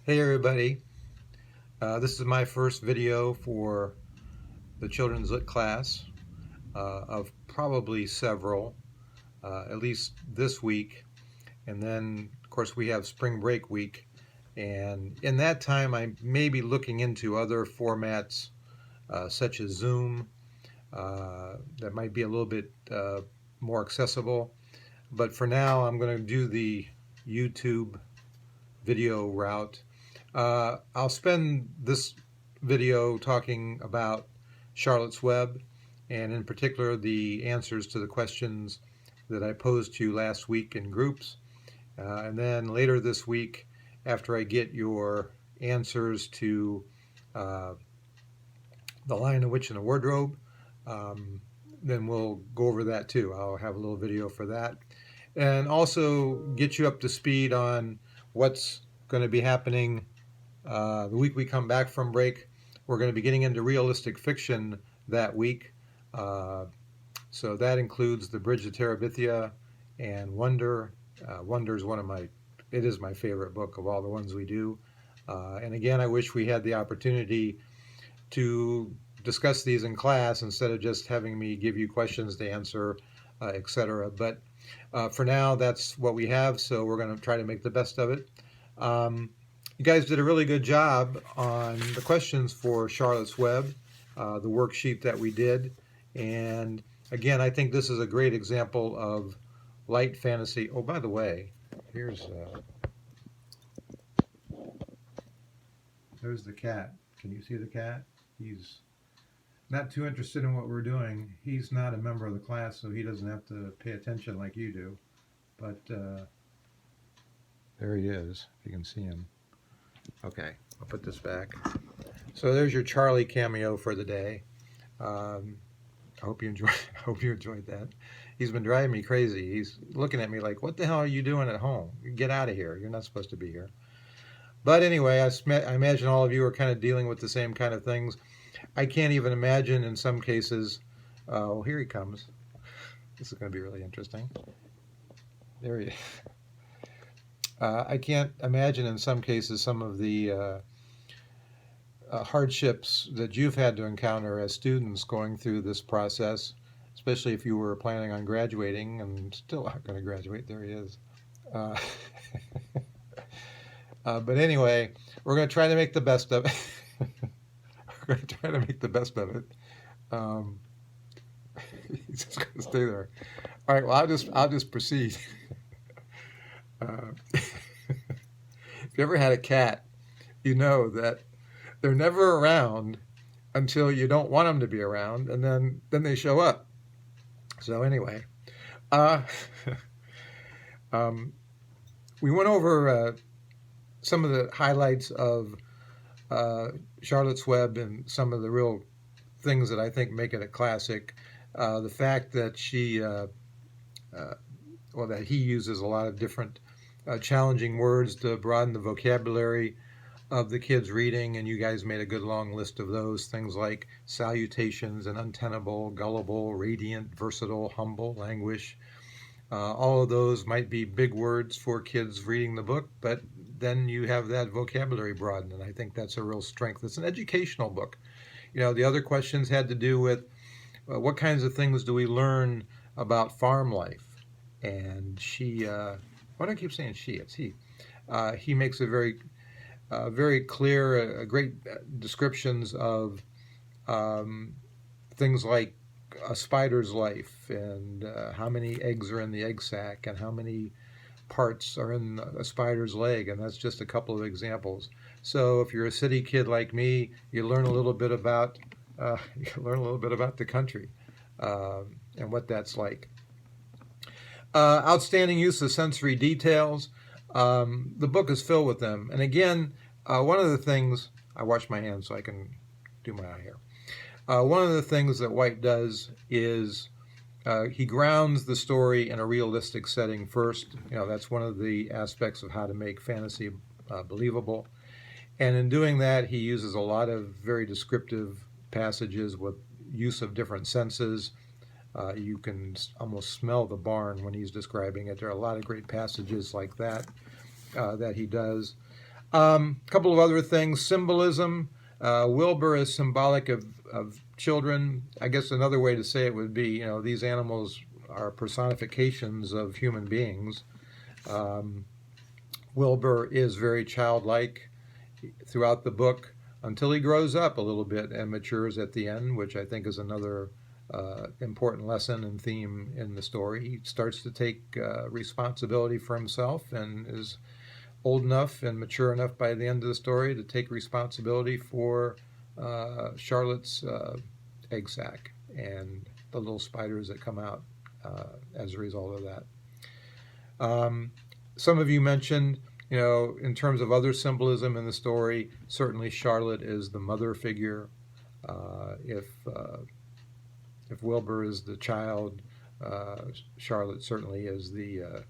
Hey everybody, this is my first video for the Children's Lit class of probably several, at least this week, and then of course we have spring break week, and in that time I may be looking into other formats such as Zoom that might be a little bit more accessible, but for now I'm going to do the YouTube video route. I'll spend this video talking about Charlotte's Web, and in particular the answers to the questions that I posed to you last week in groups. And then later this week, after I get your answers to uh, The Lion, the Witch, and the Wardrobe, um, then we'll go over that too. I'll have a little video for that. And also get you up to speed on what's going to be happening the week we come back from break. We're going to be getting into realistic fiction that week. Uh, so that includes The Bridge to Terabithia and Wonder. Wonder is it is my favorite book of all the ones we do. And again, I wish we had the opportunity to discuss these in class instead of just having me give you questions to answer, etc. But for now, that's what we have, so we're going to try to make the best of it. You guys did a really good job on the questions for Charlotte's Web, the worksheet that we did. And again, I think this is a great example of light fantasy. Oh, by the way, there's the cat. Can you see the cat? He's not too interested in what we're doing. He's not a member of the class, so he doesn't have to pay attention like you do. But there he is, if you can see him. Okay, I'll put this back. So there's your Charlie cameo for the day. I hope you enjoyed that. He's been driving me crazy. He's looking at me like, "What the hell are you doing at home? Get out of here! You're not supposed to be here." But anyway, I imagine all of you are kind of dealing with the same kind of things. I can't even imagine in some cases. Oh, here he comes. This is going to be really interesting. There he is. I can't imagine in some cases some of the hardships that you've had to encounter as students going through this process, especially if you were planning on graduating and still aren't going to graduate. There he is. Uh, but anyway, we're going to try to make the best of it. We're going to try to make the best of it. He's just going to stay there. All right. Well, I'll just proceed. If you ever had a cat, you know that they're never around until you don't want them to be around, and then they show up. So anyway, we went over some of the highlights of Charlotte's Web and some of the real things that I think make it a classic. The fact that that he uses a lot of different challenging words to broaden the vocabulary of the kids reading, and you guys made a good long list of those things like salutations and untenable, gullible, radiant, versatile, humble, languish. All of those might be big words for kids reading the book, but then you have that vocabulary broadened, and I think that's a real strength. It's an educational book. You know, the other questions had to do with what kinds of things do we learn about farm life, and why do I keep saying she? It's he. He makes a very clear, great descriptions of things like a spider's life and how many eggs are in the egg sac and how many parts are in a spider's leg, and that's just a couple of examples. So if you're a city kid like me, you learn a little bit about the country and what that's like. Outstanding use of sensory details. The book is filled with them. And again, one of the things, I wash my hands so I can do my eye here. One of the things that White does is he grounds the story in a realistic setting first. You know, that's one of the aspects of how to make fantasy believable. And in doing that, he uses a lot of very descriptive passages with use of different senses. You can almost smell the barn when he's describing it. There are a lot of great passages like that that he does. Couple of other things. Symbolism. Wilbur is symbolic of children. I guess another way to say it would be, these animals are personifications of human beings. Wilbur is very childlike throughout the book until he grows up a little bit and matures at the end, which I think is another important lesson and theme in the story. He starts to take responsibility for himself and is old enough and mature enough by the end of the story to take responsibility for Charlotte's egg sac and the little spiders that come out as a result of that. Some of you mentioned, in terms of other symbolism in the story, certainly Charlotte is the mother figure. If Wilbur is the child, Charlotte certainly is the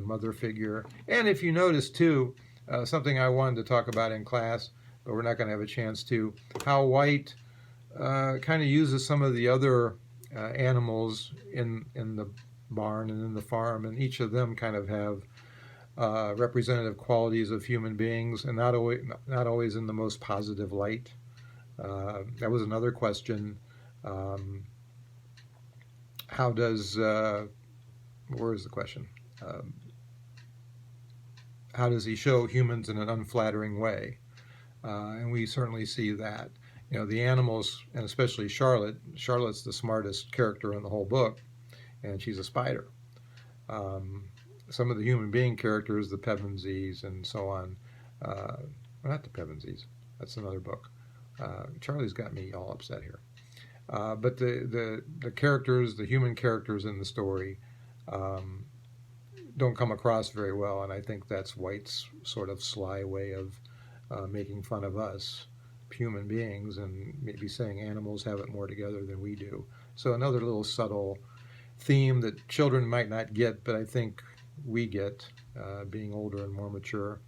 mother figure. And if you notice too, something I wanted to talk about in class, but we're not going to have a chance to, how White kind of uses some of the other animals in the barn and in the farm, and each of them kind of have representative qualities of human beings, and not always in the most positive light. That was another question. How does, where is the question? How does he show humans in an unflattering way? And we certainly see that. The animals, and especially Charlotte's the smartest character in the whole book, and she's a spider. Some of the human being characters, the Pevensies and so on, well, not the Pevensies, that's another book. Charlie's got me all upset here. But the characters, the human characters in the story, don't come across very well, and I think that's White's sort of sly way of making fun of us, human beings, and maybe saying animals have it more together than we do. So another little subtle theme that children might not get, but I think we get, being older and more mature.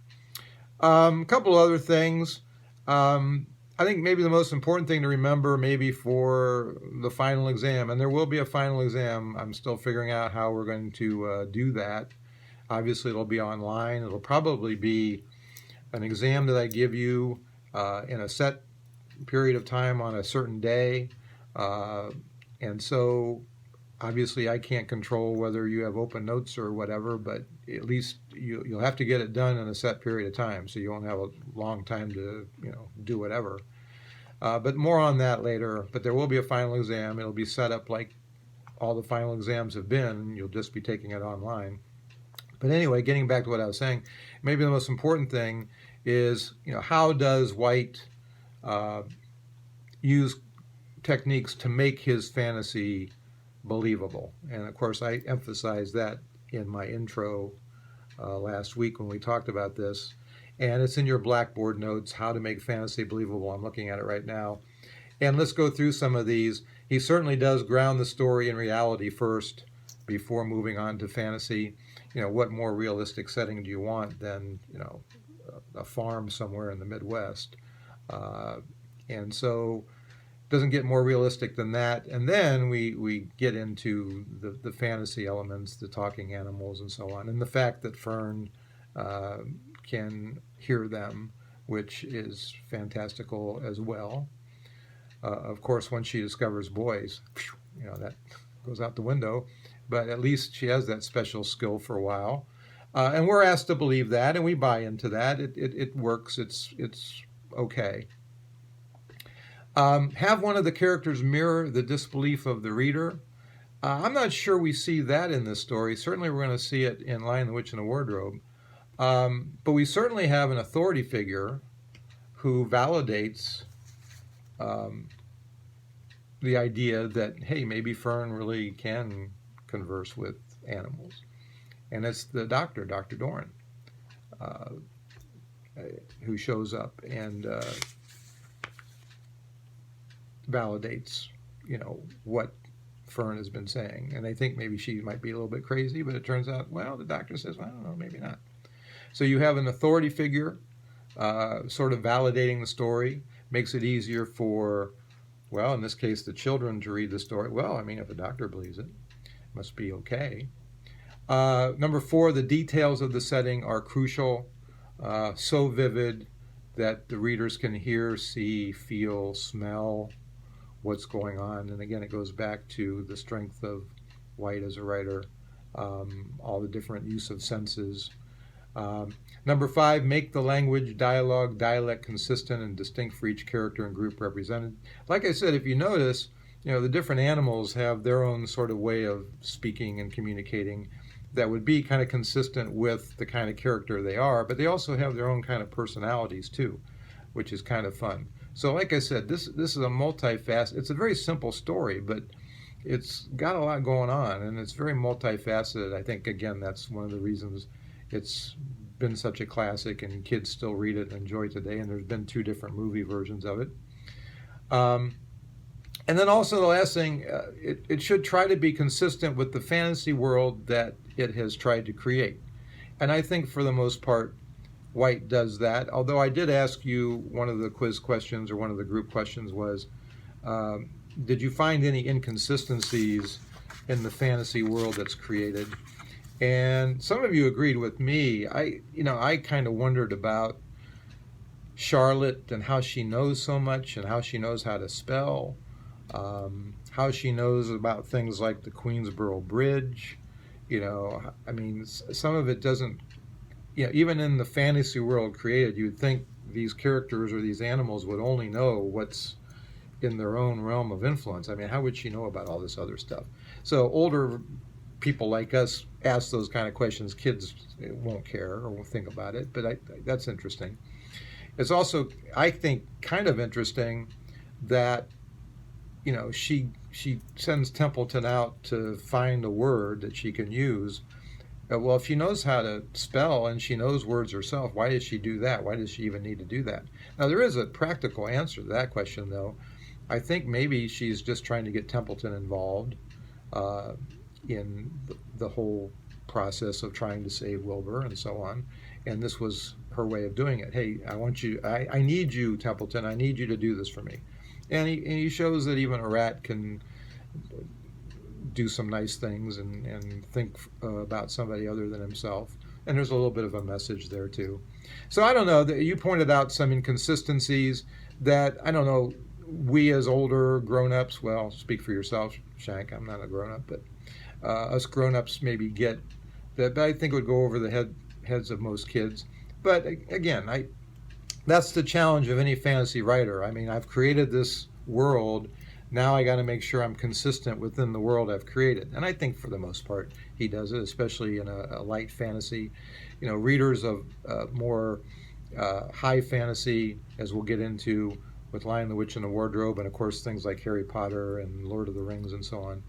A couple other things. I think maybe the most important thing to remember maybe for the final exam, and there will be a final exam. I'm still figuring out how we're going to do that. Obviously, it'll be online. It'll probably be an exam that I give you in a set period of time on a certain day. And so obviously I can't control whether you have open notes or whatever, but at least you'll have to get it done in a set period of time, so you won't have a long time to do whatever. But more on that later. But there will be a final exam. It'll be set up like all the final exams have been. You'll just be taking it online. But anyway, getting back to what I was saying, maybe the most important thing is, how does White use techniques to make his fantasy believable? And of course, I emphasized that in my intro last week when we talked about this. And it's in your Blackboard notes, how to make fantasy believable. I'm looking at it right now. And let's go through some of these. He certainly does ground the story in reality first before moving on to fantasy. What more realistic setting do you want than, a farm somewhere in the Midwest? And so it doesn't get more realistic than that. And then we get into the fantasy elements, the talking animals and so on, and the fact that Fern can hear them, which is fantastical as well. Of course, when she discovers boys, that goes out the window, but at least she has that special skill for a while. And we're asked to believe that, and we buy into that. It works. It's okay. Have one of the characters mirror the disbelief of the reader. I'm not sure we see that in this story. Certainly we're going to see it in Lion, the Witch, and the Wardrobe. But we certainly have an authority figure who validates the idea that, hey, maybe Fern really can converse with animals. And it's the doctor, Dr. Doran, who shows up and validates, what Fern has been saying. And they think maybe she might be a little bit crazy, but it turns out, well, the doctor says, well, I don't know, maybe not. So you have an authority figure sort of validating the story, makes it easier for, well, in this case, the children to read the story. Well, I mean, if the doctor believes it, it must be okay. Number 4, the details of the setting are crucial. so vivid that the readers can hear, see, feel, smell what's going on. And again, it goes back to the strength of White as a writer, all the different use of senses. Number 5, make the language, dialogue, dialect consistent and distinct for each character and group represented. Like I said, if you notice, the different animals have their own sort of way of speaking and communicating that would be kind of consistent with the kind of character they are, but they also have their own kind of personalities too, which is kind of fun. So like I said, this is a multifaceted, it's a very simple story, but it's got a lot going on, and it's very multifaceted. I think, again, that's one of the reasons it's been such a classic and kids still read it and enjoy it today, and there's been 2 different movie versions of it. And then also the last thing, it should try to be consistent with the fantasy world that it has tried to create. And I think for the most part, White does that. Although I did ask you, one of the quiz questions or one of the group questions was, did you find any inconsistencies in the fantasy world that's created? And some of you agreed with me. I kind of wondered about Charlotte and how she knows so much and how she knows how to spell, how she knows about things like the Queensboro Bridge. Some of it doesn't, even in the fantasy world created, you'd think these characters or these animals would only know what's in their own realm of influence. How would she know about all this other stuff? So older people like us ask those kind of questions. Kids won't care or won't think about it, but that's interesting. It's also, I think, kind of interesting that, she sends Templeton out to find a word that she can use. Well, if she knows how to spell and she knows words herself, why does she do that? Why does she even need to do that? Now, there is a practical answer to that question, though. I think maybe she's just trying to get Templeton involved in the whole process of trying to save Wilbur and so on. And this was her way of doing it. Hey, I need you, Templeton. I need you to do this for me. And he shows that even a rat can do some nice things and think about somebody other than himself. And there's a little bit of a message there too. So I don't know, you pointed out some inconsistencies that, I don't know, we as older grown-ups, well, speak for yourself, Shank, I'm not a grown-up, but us grown-ups maybe get that, but I think it would go over the heads of most kids. But again, that's the challenge of any fantasy writer. I've created this world. Now I got to make sure I'm consistent within the world I've created. And I think for the most part he does it, especially in a light fantasy. Readers of more high fantasy, as we'll get into with Lion, the Witch, and the Wardrobe, and of course things like Harry Potter and Lord of the Rings and so on.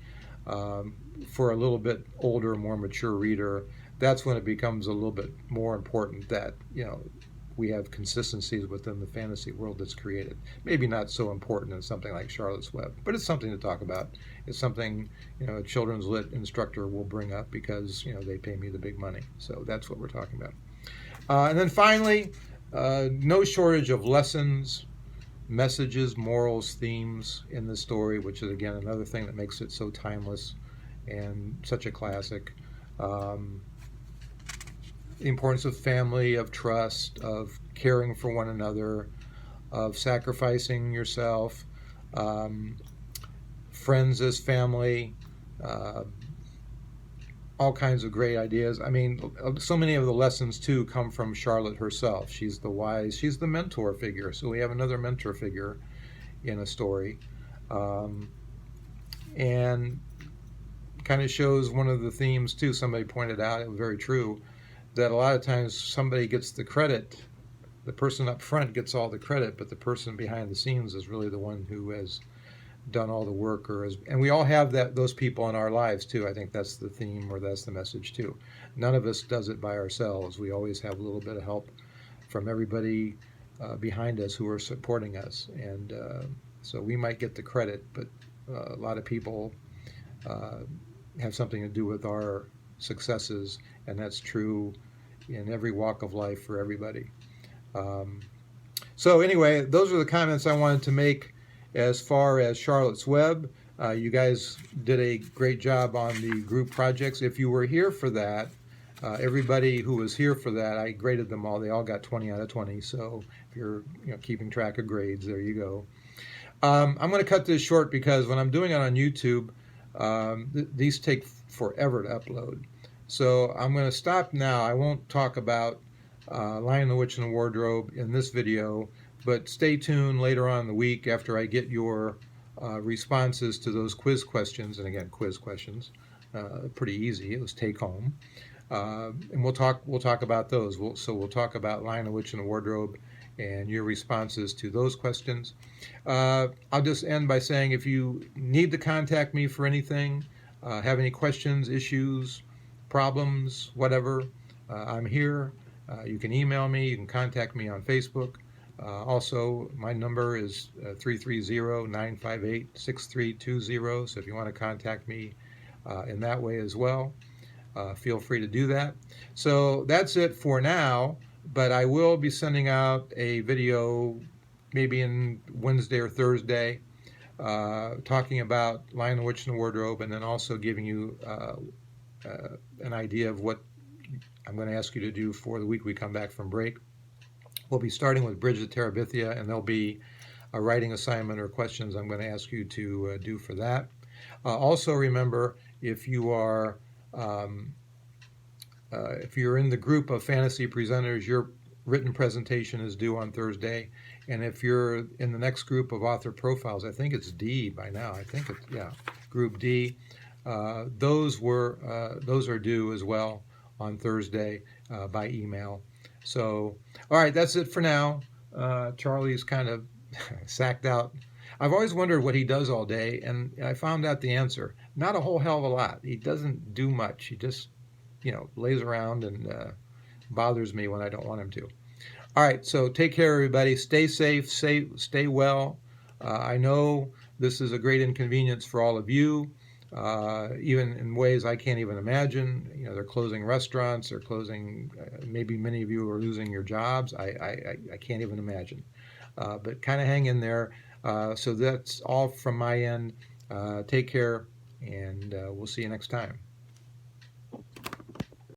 For a little bit older, more mature reader, that's when it becomes a little bit more important that, we have consistencies within the fantasy world that's created. Maybe not so important in something like Charlotte's Web, but it's something to talk about. It's something, a children's lit instructor will bring up because, they pay me the big money. So that's what we're talking about. And then finally, no shortage of lessons, messages, morals, themes in the story, which is, again, another thing that makes it so timeless and such a classic. The importance of family, of trust, of caring for one another, of sacrificing yourself, friends as family, all kinds of great ideas. So many of the lessons, too, come from Charlotte herself. She's the wise, she's the mentor figure. So we have another mentor figure in a story. And kind of shows one of the themes, too. Somebody pointed out, it was very true, that a lot of times somebody gets the credit, the person up front gets all the credit, but the person behind the scenes is really the one who has done all the work, and we all have those people in our lives too. I think that's the theme, or that's the message too. None of us does it by ourselves. We always have a little bit of help from everybody behind us who are supporting us, and so we might get the credit, but a lot of people have something to do with our successes, and that's true in every walk of life for everybody. So anyway, those are the comments I wanted to make as far as Charlotte's Web. You guys did a great job on the group projects. If you were here for that, Everybody who was here for that, I graded them all. They all got 20 out of 20. So if you're keeping track of grades, there you go. I'm going to cut this short because when I'm doing it on YouTube, these take forever to upload. So I'm going to stop now. I won't talk about Lion, the Witch, and the Wardrobe in this video, but stay tuned later on in the week after I get your responses to those quiz questions. And again, quiz questions, pretty easy. It was take home. And we'll talk about those. We'll talk about Lion, the Witch, and the Wardrobe and your responses to those questions. I'll just end by saying if you need to contact me for anything, have any questions, issues, problems, whatever, I'm here. You can email me. You can contact me on Facebook. Also, my number is 330-958-6320. So if you want to contact me in that way as well, feel free to do that. So that's it for now, but I will be sending out a video maybe in Wednesday or Thursday talking about Lion, the Witch, and the Wardrobe, and then also giving you an idea of what I'm going to ask you to do for the week we come back from break. We'll be starting with Bridge to Terabithia, and there'll be a writing assignment or questions I'm going to ask you to do for that. Also remember, if you're in the group of fantasy presenters, your written presentation is due on Thursday. And if you're in the next group of author profiles, I think it's D by now. I think it's, yeah, group D. Those are due as well on Thursday by email. So, all right, that's it for now. Charlie's kind of sacked out. I've always wondered what he does all day, and I found out the answer. Not a whole hell of a lot. He doesn't do much. He just, lays around and bothers me when I don't want him to. All right, so take care, everybody. Stay safe, stay well. I know this is a great inconvenience for all of you, even in ways I can't even imagine. They're closing restaurants, they're closing, maybe many of you are losing your jobs. I can't even imagine. But kind of hang in there. So that's all from my end. Take care, and we'll see you next time.